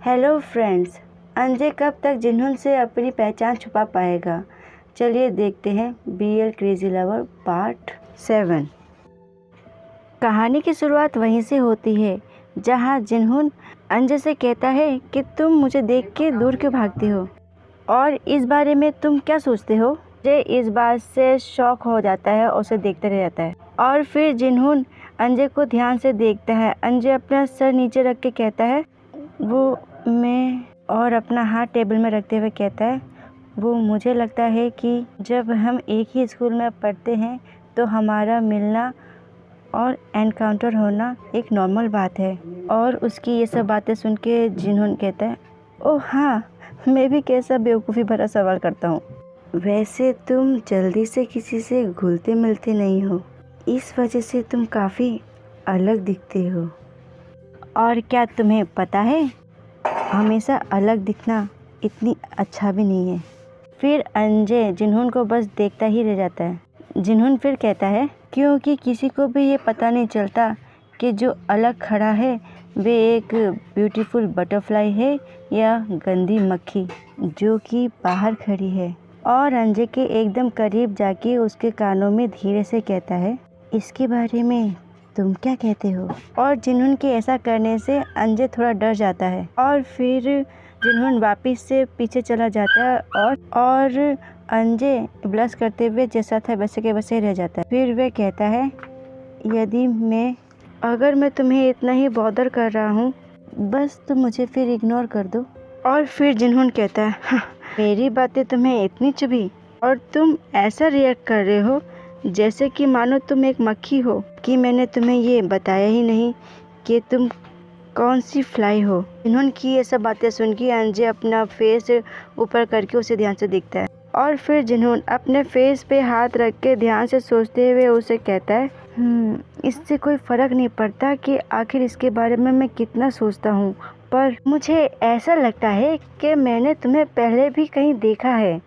Hello friends, Anjay कब तक जिन्होंने से अपनी पहचान छुपा पाएगा? चलिए देखते हैं BL क्रेजी लवर पार्ट 7। कहानी की शुरुआत वहीं से होती है जहां जिन्होंने अंजय से कहता है कि तुम मुझे देख के दूर क्यों भागती हो और इस बारे में तुम क्या सोचते हो। अंजय इस बात से शॉक हो जाता है और उसे देखते रह जाता है और फिर जिन्होंने अंजय को ध्यान से देखता है। अंजय अपना सर नीचे रख के कहता है वो मैं, और अपना हाथ टेबल में रखते हुए कहता है वो मुझे लगता है कि जब हम एक ही स्कूल में पढ़ते हैं तो हमारा मिलना और एनकाउंटर होना एक नॉर्मल बात है। और उसकी ये सब बातें सुन के जिन्होंने कहता है ओह हाँ, मैं भी कैसा बेवकूफ़ी भरा सवाल करता हूँ। वैसे तुम जल्दी से किसी से घुलते मिलते नहीं हो, इस वजह से तुम काफ़ी अलग दिखते हो। और क्या तुम्हें पता है, हमेशा अलग दिखना इतनी अच्छा भी नहीं है। फिर अंजय जिन्होंने को बस देखता ही रह जाता है। जिन्होंने फिर कहता है क्योंकि किसी को भी ये पता नहीं चलता कि जो अलग खड़ा है वे एक ब्यूटीफुल बटरफ्लाई है या गंदी मक्खी जो कि बाहर खड़ी है। और अंजय के एकदम करीब जाके उसके कानों में धीरे से कहता है इसके बारे में तुम क्या कहते हो। और जिन्होंने के ऐसा करने से अंजय थोड़ा डर जाता है और फिर जिन्होंने वापस से पीछे चला जाता है और अंजय ब्लश करते हुए जैसा था वैसे के वैसे रह जाता है। फिर वह कहता है अगर मैं तुम्हें इतना ही बॉदर कर रहा हूँ बस तुम मुझे फिर इग्नोर कर दो। और फिर जिन्होंने कहता है हाँ, मेरी बातें तुम्हें इतनी चुभी और तुम ऐसा रिएक्ट कर रहे हो जैसे कि मानो तुम एक मक्खी हो कि मैंने तुम्हें ये बताया ही नहीं कि तुम कौन सी फ्लाई हो। इन्होंने की ये सब बातें सुन के अंजय अपना फेस ऊपर करके उसे ध्यान से देखता है और फिर जिन्होंने अपने फेस पे हाथ रख के ध्यान से सोचते हुए उसे कहता है इससे कोई फ़र्क नहीं पड़ता कि आखिर इसके बारे में मैं कितना सोचता हूँ, पर मुझे ऐसा लगता है कि मैंने तुम्हें पहले भी कहीं देखा है,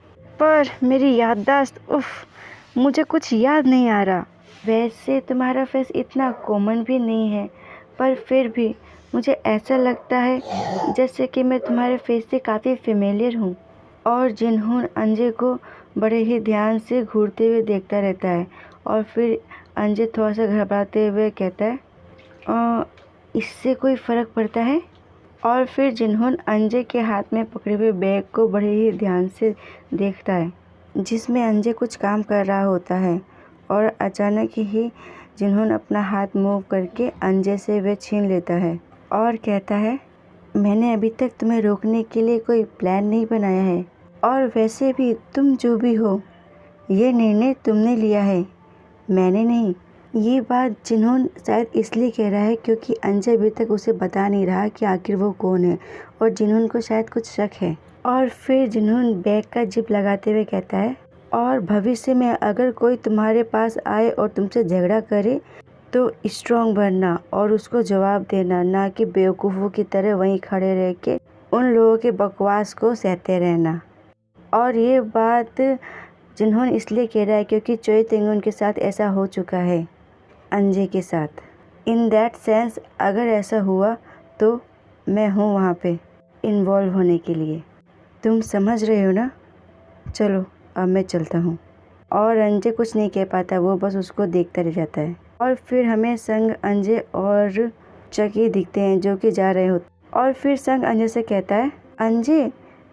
पर मेरी याददाश्त मुझे कुछ याद नहीं आ रहा। वैसे तुम्हारा फेस इतना कॉमन भी नहीं है, पर फिर भी मुझे ऐसा लगता है जैसे कि मैं तुम्हारे फेस से काफ़ी फेमिलियर हूँ। और जिन्होंने अंजय को बड़े ही ध्यान से घूरते हुए देखता रहता है और फिर अंजय थोड़ा सा घबराते हुए कहता है इससे कोई फ़र्क पड़ता है। और फिर जिन्होंने अंजय के हाथ में पकड़े हुए बैग को बड़े ही ध्यान से देखता है जिसमें अंजय कुछ काम कर रहा होता है और अचानक ही जिन्होंने अपना हाथ मूव करके अंजय से वे छीन लेता है और कहता है मैंने अभी तक तुम्हें रोकने के लिए कोई प्लान नहीं बनाया है और वैसे भी तुम जो भी हो ये निर्णय तुमने लिया है, मैंने नहीं। ये बात जिन्होंने शायद इसलिए कह रहा है क्योंकि अंजय अभी तक उसे बता नहीं रहा कि आखिर वो कौन है और जिन्होंने को शायद कुछ शक है। और फिर जिन्होंने बैग का जिप लगाते हुए कहता है और भविष्य में अगर कोई तुम्हारे पास आए और तुमसे झगड़ा करे तो स्ट्रॉन्ग बनना और उसको जवाब देना, ना कि बेवकूफ़ों की तरह वहीं खड़े रह के उन लोगों के बकवास को सहते रहना। और ये बात जिन्होंने इसलिए कह रहा है क्योंकि चोई तेंगुन उनके साथ ऐसा हो चुका है अंजय के साथ। इन दैट सेंस अगर ऐसा हुआ तो मैं हूँ वहाँ पे इन्वॉल्व होने के लिए। तुम समझ रहे हो ना? चलो अब मैं चलता हूँ। और अंजय कुछ नहीं कह पाता, वो बस उसको देखता रह जाता है। और फिर हमें संग अंजय और चकी दिखते हैं जो कि जा रहे होते। और फिर संग अंजय से कहता है अंजय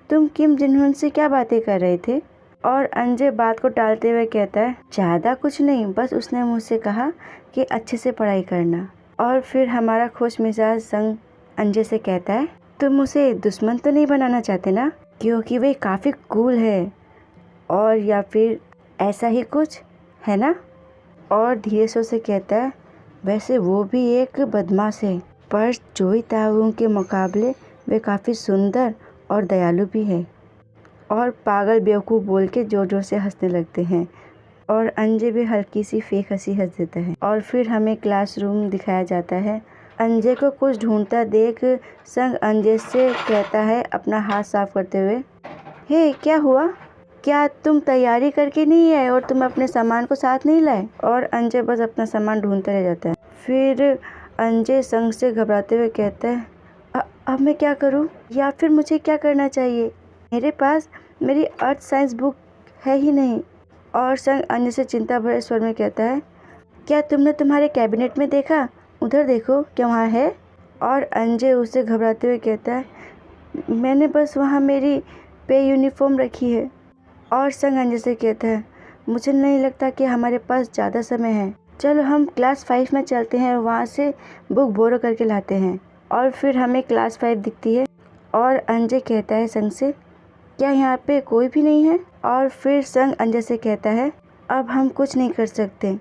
तुम किम जिन्होंने से क्या बातें कर रहे थे। और अंजय बात को टालते हुए कहता है ज़्यादा कुछ नहीं, बस उसने मुझसे कहा कि अच्छे से पढ़ाई करना। और फिर हमारा खुश मिजाज संग अंजय से कहता है तुम उसे दुश्मन तो नहीं बनाना चाहते ना, क्योंकि वे काफ़ी कूल है और या फिर ऐसा ही कुछ है ना। और धीरे से उसे कहता है वैसे वो भी एक बदमाश है, पर चोई ताऊ के मुकाबले वे काफ़ी सुंदर और दयालु भी है। और पागल बेवकूफ़ बोल के जोर जोर से हंसने लगते हैं और अंजय भी हल्की सी फेक हंसी हंस देता है। और फिर हमें क्लासरूम दिखाया जाता है। अंजय को कुछ ढूंढता देख संग अंजय से कहता है अपना हाथ साफ करते हुए हे क्या हुआ, क्या तुम तैयारी करके नहीं आए और तुम अपने सामान को साथ नहीं लाए। और अंजय बस अपना सामान ढूंढता रह जाता है। फिर अंजय संग से घबराते हुए कहता है अब मैं क्या करूं, या फिर मुझे क्या करना चाहिए? मेरे पास मेरी अर्थ साइंस बुक है ही नहीं। और संग अन्य से चिंता भरे स्वर में कहता है, क्या तुमने तुम्हारे कैबिनेट में देखा? उधर देखो, क्या वहाँ है? और अंजय उसे घबराते हुए कहता है, मैंने बस वहाँ मेरी पे यूनिफॉर्म रखी है। और संग अंजय से कहता है, मुझे नहीं लगता कि हमारे पास ज़्यादा समय है। चलो हम क्लास 5 में चलते हैं, वहाँ से बुक बोरो करके लाते हैं। और फिर हमें क्लास 5 दिखती है। और अंजय कहता है संग से, क्या यहाँ पे कोई भी नहीं है? और फिर संग अंजय से कहता है, अब हम कुछ नहीं कर सकते,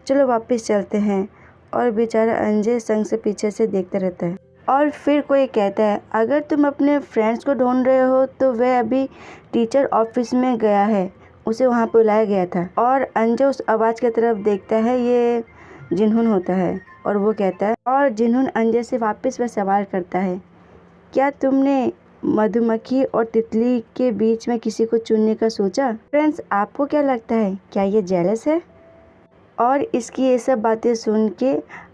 चलो वापस चलते हैं। और बेचारा अंजय संग से पीछे से देखता रहता है। और फिर कोई कहता है, अगर तुम अपने फ्रेंड्स को ढूंढ रहे हो तो वह अभी टीचर ऑफिस में गया है, उसे वहाँ पे बुलाया गया था। और अंजय उस आवाज़ की तरफ देखता है, ये जिन्होन होता है। और वो कहता है, और जिन्होन अंजय से वापस वह सवाल करता है, क्या तुमने मधुमक्खी और तितली के बीच में किसी को चुनने का सोचा? फ्रेंड्स, आपको क्या लगता है, क्या ये जेलस है? और इसकी ये सब बातें सुन के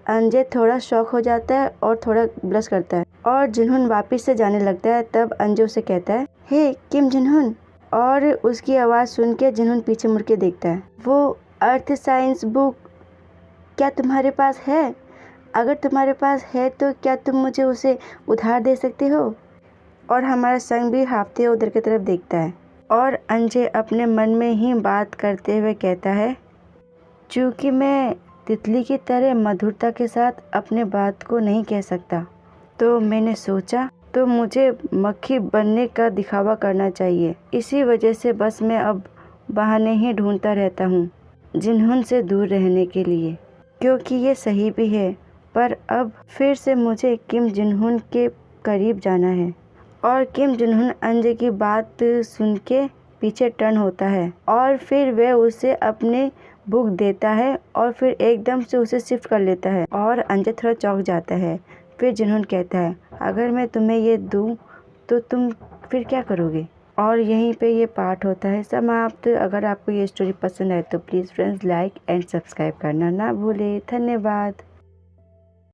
अंजय थोड़ा शॉक हो जाता है और थोड़ा ब्लश करता है। और जिन्होन वापस से जाने लगता है, तब अंजय उसे कहता है, हे किम जिन्होन। और उसकी आवाज़ सुन के जिन्होन पीछे मुड़ के देखता है। वो अर्थ साइंस बुक क्या तुम्हारे पास है? अगर तुम्हारे पास है तो क्या तुम मुझे उसे उधार दे सकते हो? और हमारा संग भी हाफते हुए उधर की तरफ देखता है। और अंजय अपने मन में ही बात करते हुए कहता है, चूँकि मैं तितली की तरह मधुरता के साथ अपने बात को नहीं कह सकता, तो मैंने सोचा तो मुझे मक्खी बनने का दिखावा करना चाहिए। इसी वजह से बस मैं अब बहाने ही ढूंढता रहता हूँ जिन्हों से दूर रहने के लिए, क्योंकि ये सही भी है। पर अब फिर से मुझे किम जिन्होन के करीब जाना है। और किम जिन्होन अंजय की बात सुन के पीछे टर्न होता है। और फिर वह उसे अपने बुक देता है और फिर एकदम से उसे शिफ्ट कर लेता है। और अंजय थोड़ा चौंक जाता है। फिर जिन्होन कहता है, अगर मैं तुम्हें ये दूँ तो तुम फिर क्या करोगे? और यहीं पे ये पार्ट होता है समाप्त। अगर आपको ये स्टोरी पसंद आए तो please friends like and subscribe करना ना भूलें। धन्यवाद।